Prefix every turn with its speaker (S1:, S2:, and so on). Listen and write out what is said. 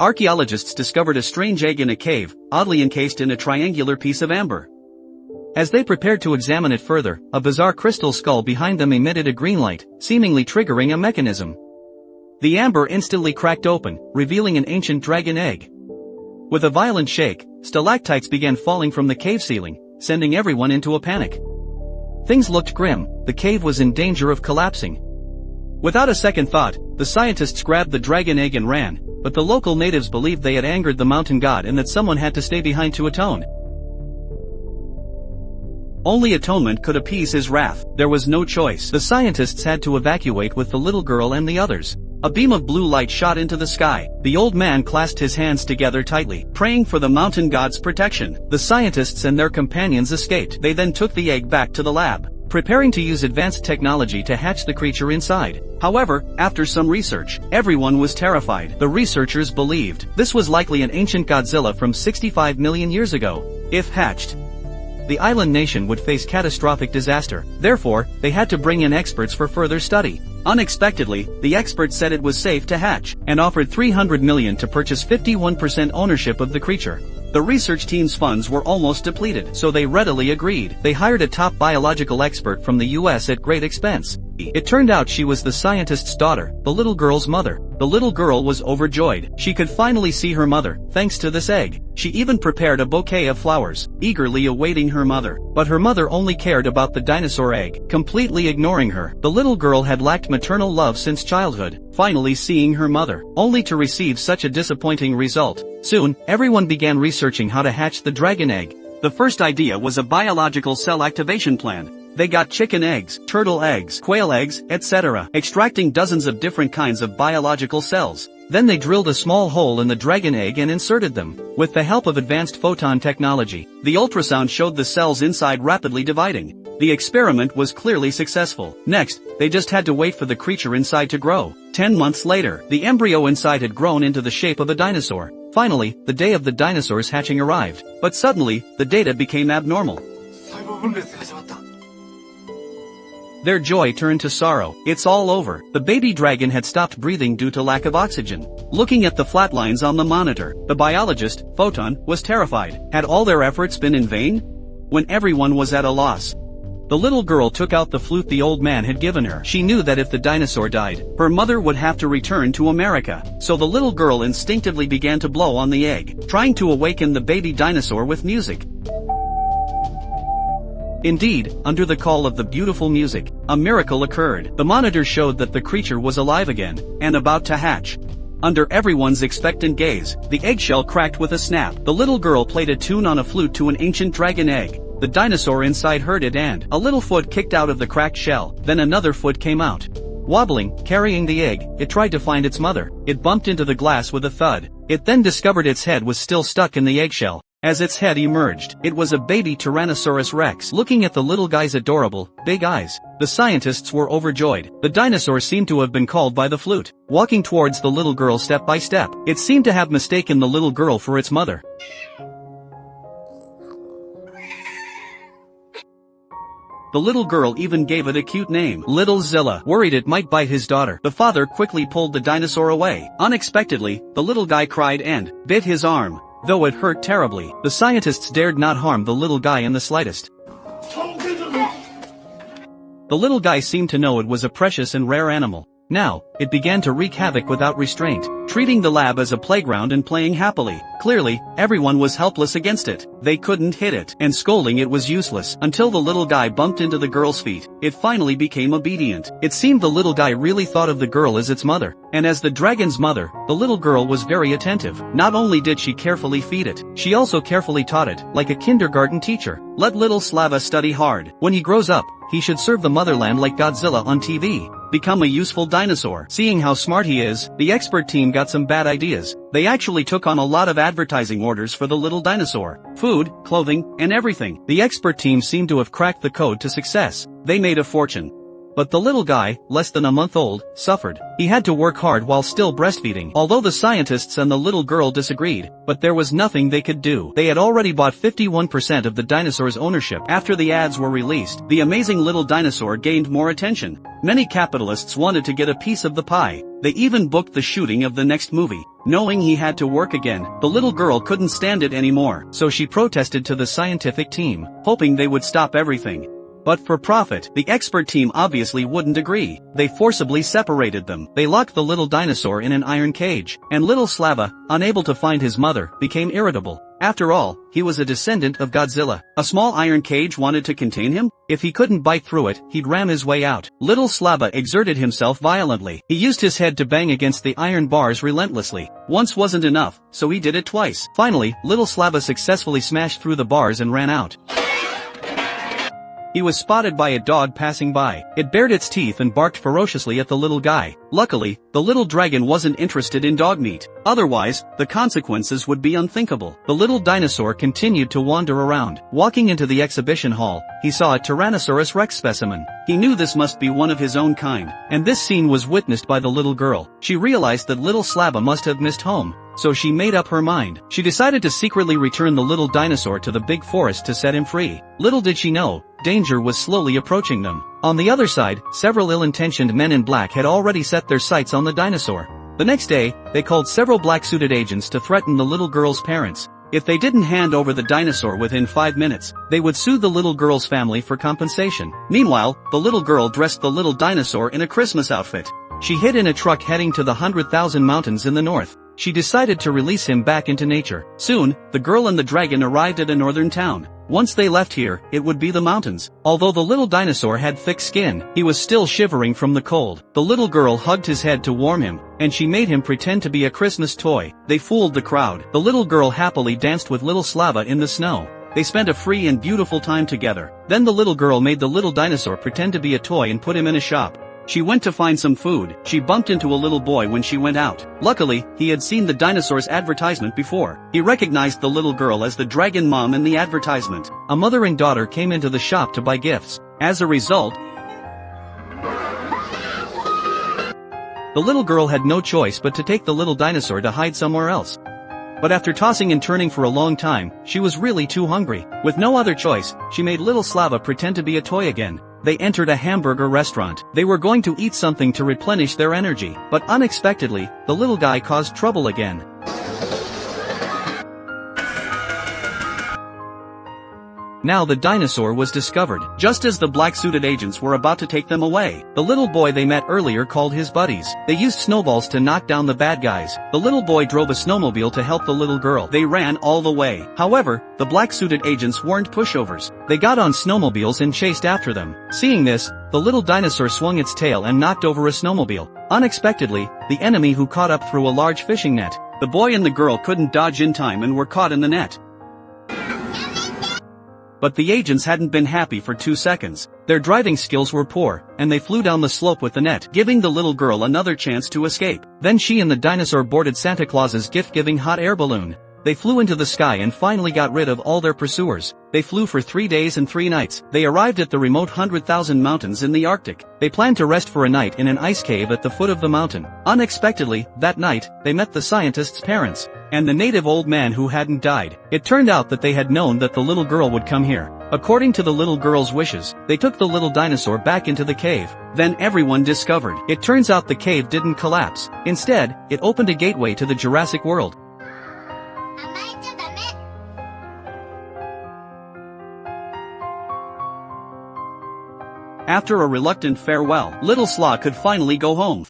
S1: archaeologists discovered a strange egg in a cave, oddly encased in a triangular piece of amber. As they prepared to examine it further, a bizarre crystal skull behind them emitted a green light, seemingly triggering a mechanism. The amber instantly cracked open, revealing an ancient dragon egg. With a violent shake, stalactites began falling from the cave ceiling, sending everyone into a panic. Things looked grim, the cave was in danger of collapsing. Without a second thought, the scientists grabbed the dragon egg and ran, but the local natives believed they had angered the mountain god and that someone had to stay behind to atone. Only atonement could appease his wrath. There was no choice. The scientists had to evacuate with the little girl and the others. A beam of blue light shot into the sky. The old man clasped his hands together tightly, praying for the mountain god's protection. The scientists and their companions escaped. They then took the egg back to the lab, preparing to use advanced technology to hatch the creature inside. However, after some research, everyone was terrified. The researchers believed this was likely an ancient Godzilla from 65 million years ago. If hatched, the island nation would face catastrophic disaster. Therefore, they had to bring in experts for further study. Unexpectedly, the experts said it was safe to hatch, and offered $300 million to purchase 51% ownership of the creature. The research team's funds were almost depleted, so they readily agreed. They hired a top biological expert from the US at great expense. It turned out she was the scientist's daughter, the little girl's mother. The little girl was overjoyed. She could finally see her mother, thanks to this egg. She even prepared a bouquet of flowers, eagerly awaiting her mother. But her mother only cared about the dinosaur egg, completely ignoring her. The little girl had lacked maternal love since childhood, finally seeing her mother, only to receive such a disappointing result. Soon, everyone began researching how to hatch the dragon egg. The first idea was a biological cell activation plan. They got chicken eggs, turtle eggs, quail eggs, etc., extracting dozens of different kinds of biological cells. Then they drilled a small hole in the dragon egg and inserted them. With the help of advanced photon technology, the ultrasound showed the cells inside rapidly dividing. The experiment was clearly successful. Next, they just had to wait for the creature inside to grow. 10 months later, the embryo inside had grown into the shape of a dinosaur. Finally, the day of the dinosaur's hatching arrived. But suddenly, the data became abnormal. Their joy turned to sorrow. It's all over. The baby dragon had stopped breathing due to lack of oxygen. Looking at the flat lines on the monitor, the biologist, Photon, was terrified. Had all their efforts been in vain? When everyone was at a loss, the little girl took out the flute the old man had given her. She knew that if the dinosaur died, her mother would have to return to America. So the little girl instinctively began to blow on the egg, trying to awaken the baby dinosaur with music. Indeed, under the call of the beautiful music, a miracle occurred. The monitor showed that the creature was alive again, and about to hatch. Under everyone's expectant gaze, the eggshell cracked with a snap. The little girl played a tune on a flute to an ancient dragon egg. The dinosaur inside heard it and a little foot kicked out of the cracked shell. Then another foot came out. Wobbling, carrying the egg, it tried to find its mother. It bumped into the glass with a thud. It then discovered its head was still stuck in the eggshell. As its head emerged, it was a baby Tyrannosaurus Rex. Looking at the little guy's adorable, big eyes, the scientists were overjoyed. The dinosaur seemed to have been called by the flute, walking towards the little girl step by step. It seemed to have mistaken the little girl for its mother. The little girl even gave it a cute name, Little Zilla, worried it might bite his daughter. The father quickly pulled the dinosaur away. Unexpectedly, the little guy cried and bit his arm. Though it hurt terribly, the scientists dared not harm the little guy in the slightest. The little guy seemed to know it was a precious and rare animal. Now, it began to wreak havoc without restraint, treating the lab as a playground and playing happily. Clearly, everyone was helpless against it. They couldn't hit it, and scolding it was useless, until the little guy bumped into the girl's feet. It finally became obedient. It seemed the little guy really thought of the girl as its mother. And as the dragon's mother, the little girl was very attentive. Not only did she carefully feed it, she also carefully taught it, like a kindergarten teacher. Let little Slava study hard. When he grows up, he should serve the motherland like Godzilla on TV. Become a useful dinosaur. Seeing how smart he is, the expert team got some bad ideas. They actually took on a lot of advertising orders for the little dinosaur. Food, clothing, and everything. The expert team seemed to have cracked the code to success. They made a fortune. But the little guy, less than a month old, suffered. He had to work hard while still breastfeeding. Although the scientists and the little girl disagreed, but there was nothing they could do. They had already bought 51% of the dinosaur's ownership. After the ads were released, the amazing little dinosaur gained more attention. Many capitalists wanted to get a piece of the pie. They even booked the shooting of the next movie. Knowing he had to work again, the little girl couldn't stand it anymore, so she protested to the scientific team, hoping they would stop everything. But for profit, the expert team obviously wouldn't agree. They forcibly separated them. They locked the little dinosaur in an iron cage, and little Slava, unable to find his mother, became irritable. After all, he was a descendant of Godzilla. A small iron cage wanted to contain him? If he couldn't bite through it, he'd ram his way out. Little Slava exerted himself violently. He used his head to bang against the iron bars relentlessly. Once wasn't enough, so he did it twice. Finally, little Slava successfully smashed through the bars and ran out. He was spotted by a dog passing by. It bared its teeth and barked ferociously at the little guy. Luckily, the little dragon wasn't interested in dog meat. Otherwise, the consequences would be unthinkable. The little dinosaur continued to wander around. Walking into the exhibition hall, he saw a Tyrannosaurus Rex specimen. He knew this must be one of his own kind, and this scene was witnessed by the little girl. She realized that little Slava must have missed home, so she made up her mind. She decided to secretly return the little dinosaur to the big forest to set him free. Little did she know, danger was slowly approaching them. On the other side, several ill-intentioned men in black had already set their sights on the dinosaur. The next day, they called several black-suited agents to threaten the little girl's parents. If they didn't hand over the dinosaur within 5 minutes, they would sue the little girl's family for compensation. Meanwhile, the little girl dressed the little dinosaur in a Christmas outfit. She hid in a truck heading to the 100,000 mountains in the north. She decided to release him back into nature. Soon, the girl and the dragon arrived at a northern town. Once they left here, it would be the mountains. Although the little dinosaur had thick skin, he was still shivering from the cold. The little girl hugged his head to warm him, and she made him pretend to be a Christmas toy. They fooled the crowd. The little girl happily danced with little Slava in the snow. They spent a free and beautiful time together. Then the little girl made the little dinosaur pretend to be a toy and put him in a shop. She went to find some food. She bumped into a little boy when she went out. Luckily, he had seen the dinosaur's advertisement before. He recognized the little girl as the dragon mom in the advertisement. A mother and daughter came into the shop to buy gifts. As a result, the little girl had no choice but to take the little dinosaur to hide somewhere else. But after tossing and turning for a long time, she was really too hungry. With no other choice, she made little Slava pretend to be a toy again. They entered a hamburger restaurant. They were going to eat something to replenish their energy, but unexpectedly, the little guy caused trouble again. Now the dinosaur was discovered. Just as the black-suited agents were about to take them away, the little boy they met earlier called his buddies. They used snowballs to knock down the bad guys. The little boy drove a snowmobile to help the little girl. They ran all the way. However, the black-suited agents weren't pushovers. They got on snowmobiles and chased after them. Seeing this, the little dinosaur swung its tail and knocked over a snowmobile. Unexpectedly, the enemy who caught up through a large fishing net. The boy and the girl couldn't dodge in time and were caught in the net. But the agents hadn't been happy for 2 seconds. Their driving skills were poor, and they flew down the slope with the net, giving the little girl another chance to escape. Then she and the dinosaur boarded Santa Claus's gift-giving hot air balloon. They flew into the sky and finally got rid of all their pursuers. They flew for 3 days and 3 nights. They arrived at the remote 100,000 mountains in the Arctic. They planned to rest for a night in an ice cave at the foot of the mountain. Unexpectedly, that night, they met the scientist's parents and the native old man who hadn't died. It turned out that they had known that the little girl would come here. According to the little girl's wishes, they took the little dinosaur back into the cave. Then everyone discovered. It turns out the cave didn't collapse. Instead, it opened a gateway to the Jurassic world. After a reluctant farewell, little Slaw could finally go home.